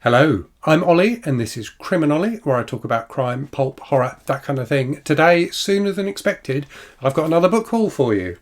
Hello, I'm Ollie and this is Criminolly, where I talk about crime, pulp, horror, that kind of thing. Today, sooner than expected, I've got another book haul for you.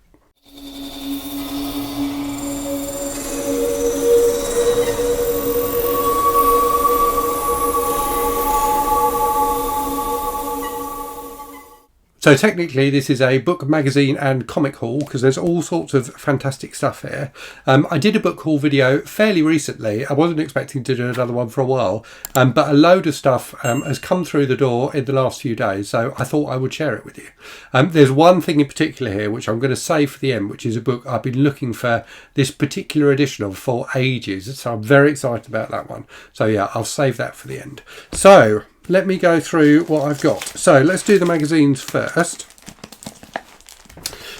So technically this is a book, magazine and comic haul because there's all sorts of fantastic stuff here. I did a book haul video fairly recently. I wasn't expecting to do another one for a while, but a load of stuff has come through the door in the last few days, so I thought I would share it with you. There's one thing in particular here which I'm going to save for the end, which is a book I've been looking for this particular edition of for ages, so I'm very excited about that one. So yeah, I'll save that for the end. So let me go through what I've got. So let's do the magazines first.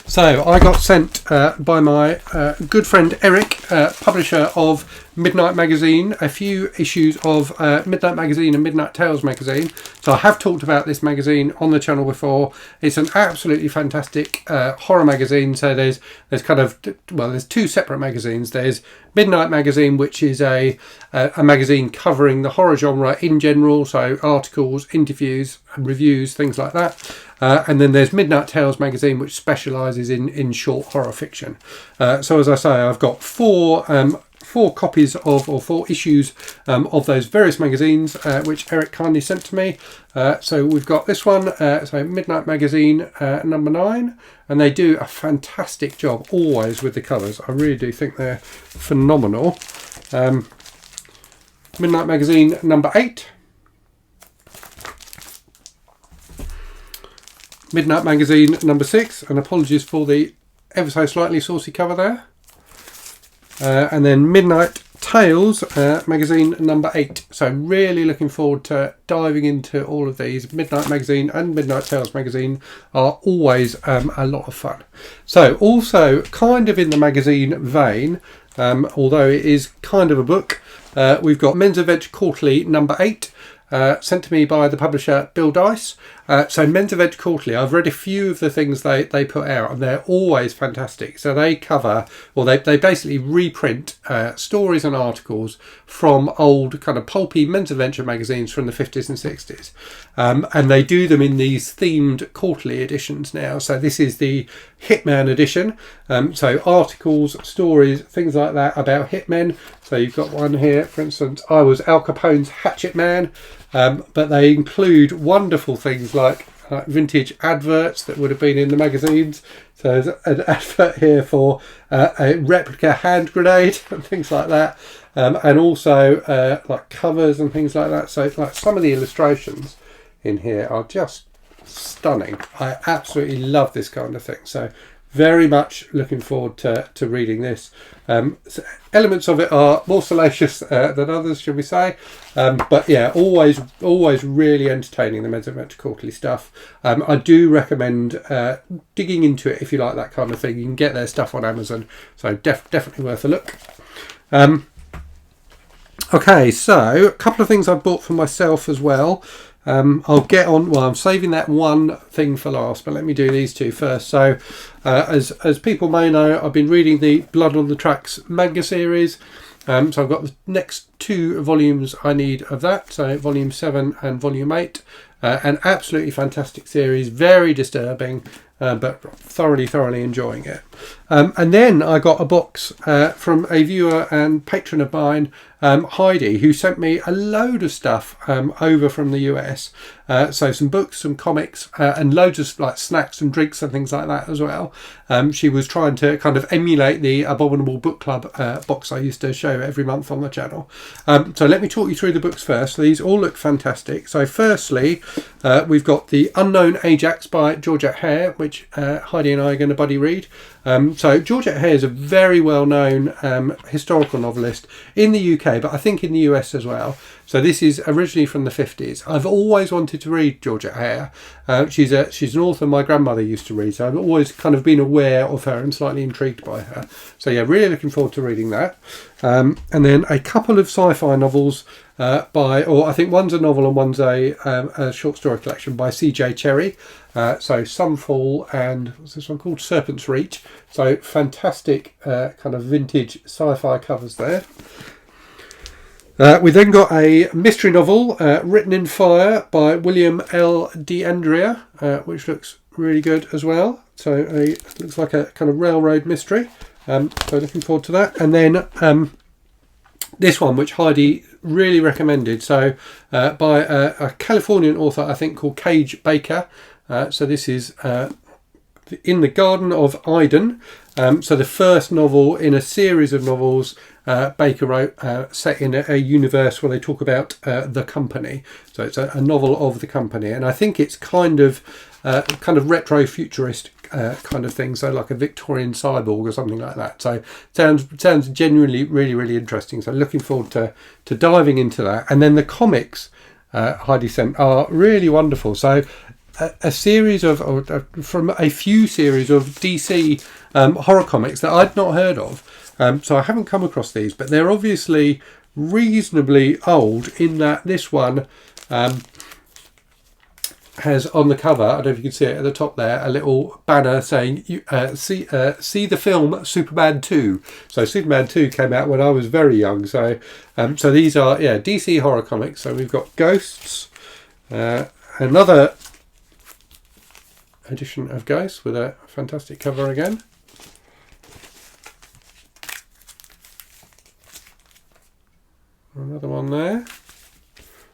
So I got sent by my good friend Eric, publisher of Midnight Magazine, a few issues of Midnight Magazine and Midnight Tales magazine. So I have talked about this magazine on the channel before. It's an absolutely fantastic horror magazine. So there's kind of, well, there's two separate magazines. There's Midnight Magazine, which is a magazine covering the horror genre in general, so articles, interviews and reviews, things like that. And then there's Midnight Tales magazine, which specialises in short horror fiction. So as I say, I've got four copies of, or four issues of those various magazines, which Eric kindly sent to me. So we've got this one, so Midnight Magazine number 9, and they do a fantastic job always with the covers. I really do think they're phenomenal. Midnight Magazine number 8. Midnight Magazine number 6, and apologies for the ever so slightly saucy cover there. And then Midnight Tales magazine number 8. So really looking forward to diving into all of these. Midnight Magazine and Midnight Tales magazine are always a lot of fun. So also kind of in the magazine vein, although it is kind of a book, we've got Men's Event Quarterly number 8. Sent to me by the publisher Bill Dice. So Men's Event Quarterly, I've read a few of the things they put out and they're always fantastic. So they cover, or they basically reprint stories and articles from old kind of pulpy men's adventure magazines from the 50s and 60s. And they do them in these themed quarterly editions now. So this is the Hitman edition. So articles, stories, things like that about hitmen. So you've got one here, for instance, I was Al Capone's Hatchet Man. But they include wonderful things like vintage adverts that would have been in the magazines. So there's an advert here for a replica hand grenade and things like that. And also like covers and things like that. So like some of the illustrations in here are just stunning. I absolutely love this kind of thing. So very much looking forward to reading this. So elements of it are more salacious than others, shall we say. But yeah, always really entertaining, the Men's Adventure Quarterly stuff. I do recommend digging into it if you like that kind of thing. You can get their stuff on Amazon, so definitely worth a look. Okay, so a couple of things I bought for myself as well. I'll get on, well, I'm saving that one thing for last, but let me do these two first. So as people may know, I've been reading the Blood on the Tracks manga series. So I've got the next 2 volumes I need of that, so volume 7 and volume 8. An absolutely fantastic series, very disturbing, but thoroughly enjoying it. And then I got a box from a viewer and patron of mine, Heidi, who sent me a load of stuff over from the US. So some books, some comics, and loads of like snacks and drinks and things like that as well. She was trying to kind of emulate the Abominable Book Club box I used to show every month on the channel. So let me talk you through the books first. These all look fantastic. So firstly, we've got The Unknown Ajax by Georgette Hare, which Heidi and I are going to buddy read. So Georgette Hare is a very well-known historical novelist in the UK, but I think in the US as well. So this is originally from the 50s. I've always wanted to read Georgette Hare. She's an author my grandmother used to read, so I've always kind of been aware of her and slightly intrigued by her. So yeah, really looking forward to reading that. And then a couple of sci-fi novels I think one's a novel and one's a short story collection by C.J. Cherry. So Sunfall and what's this one called? Serpent's Reach. So fantastic kind of vintage sci-fi covers there. We then got a mystery novel, Written in Fire by William L. D'Andrea, which looks really good as well. So it looks like a kind of railroad mystery. So looking forward to that. And then this one, which Heidi really recommended, so by a Californian author, I think, called Cage Baker. So this is In the Garden of Eden. So the first novel in a series of novels Baker wrote, set in a universe where they talk about the company. So it's a novel of the company, and I think it's kind of retro futurist kind of thing. So like a Victorian cyborg or something like that. So sounds genuinely really interesting. So looking forward to diving into that. And then the comics Heidi sent are really wonderful. So a series from a few series of DC horror comics that I'd not heard of. So I haven't come across these, but they're obviously reasonably old in that this one has on the cover, I don't know if you can see it at the top there, a little banner saying see the film Superman 2. So Superman 2 came out when I was very young. So so these are DC horror comics. So we've got Ghosts, another edition of Ghosts with a fantastic cover again. Another one there.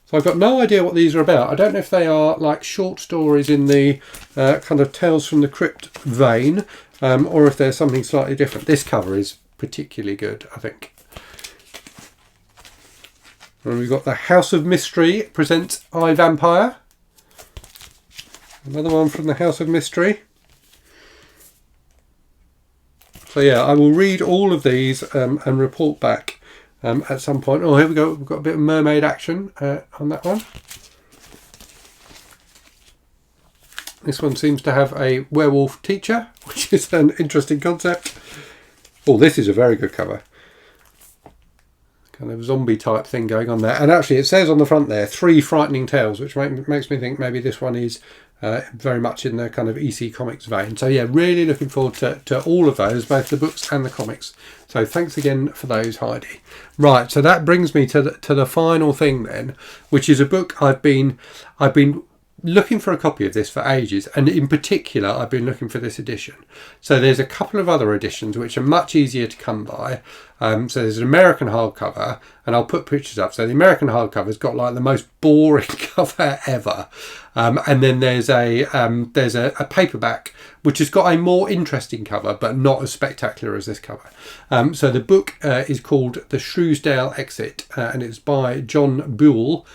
So I've got no idea what these are about. I don't know if they are like short stories in the kind of Tales from the Crypt vein, or if there's something slightly different. This cover is particularly good, I think. And we've got The House of Mystery presents I, Vampire. Another one from The House of Mystery. So yeah, I will read all of these and report back at some point. Oh, here we go. We've got a bit of mermaid action on that one. This one seems to have a werewolf teacher, which is an interesting concept. Oh, this is a very good cover. Kind of zombie type thing going on there. And actually it says on the front there, 3 frightening tales, which makes me think maybe this one is very much in the kind of EC Comics vein. So yeah, really looking forward to all of those, both the books and the comics. So thanks again for those, Heidi. Right, so that brings me to the final thing then, which is a book I've been looking for a copy of this for ages, and in particular I've been looking for this edition. So there's a couple of other editions which are much easier to come by. So there's an American hardcover, and I'll put pictures up. So the American hardcover's got like the most boring cover ever, and then there's a paperback which has got a more interesting cover but not as spectacular as this cover. So the book is called The Shrewsdale Exit, and it's by John Buell.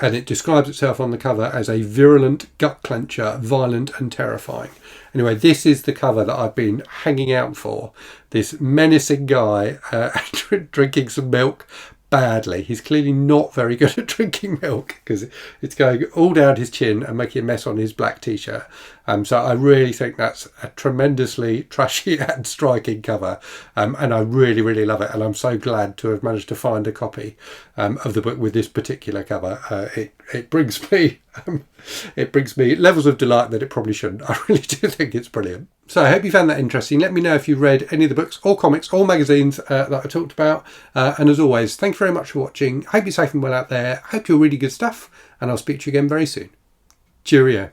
And it describes itself on the cover as a virulent gut clencher, violent and terrifying. Anyway, this is the cover that I've been hanging out for. This menacing guy drinking some milk badly. He's clearly not very good at drinking milk because it's going all down his chin and making a mess on his black t-shirt. So I really think that's a tremendously trashy and striking cover, and I really love it, and I'm so glad to have managed to find a copy of the book with this particular cover. It brings me levels of delight that it probably shouldn't. I really do think it's brilliant. So I hope you found that interesting. Let me know if you've read any of the books or comics or magazines that I talked about. And as always, thank you very much for watching. Hope you're safe and well out there. Hope you're reading good stuff. And I'll speak to you again very soon. Cheerio.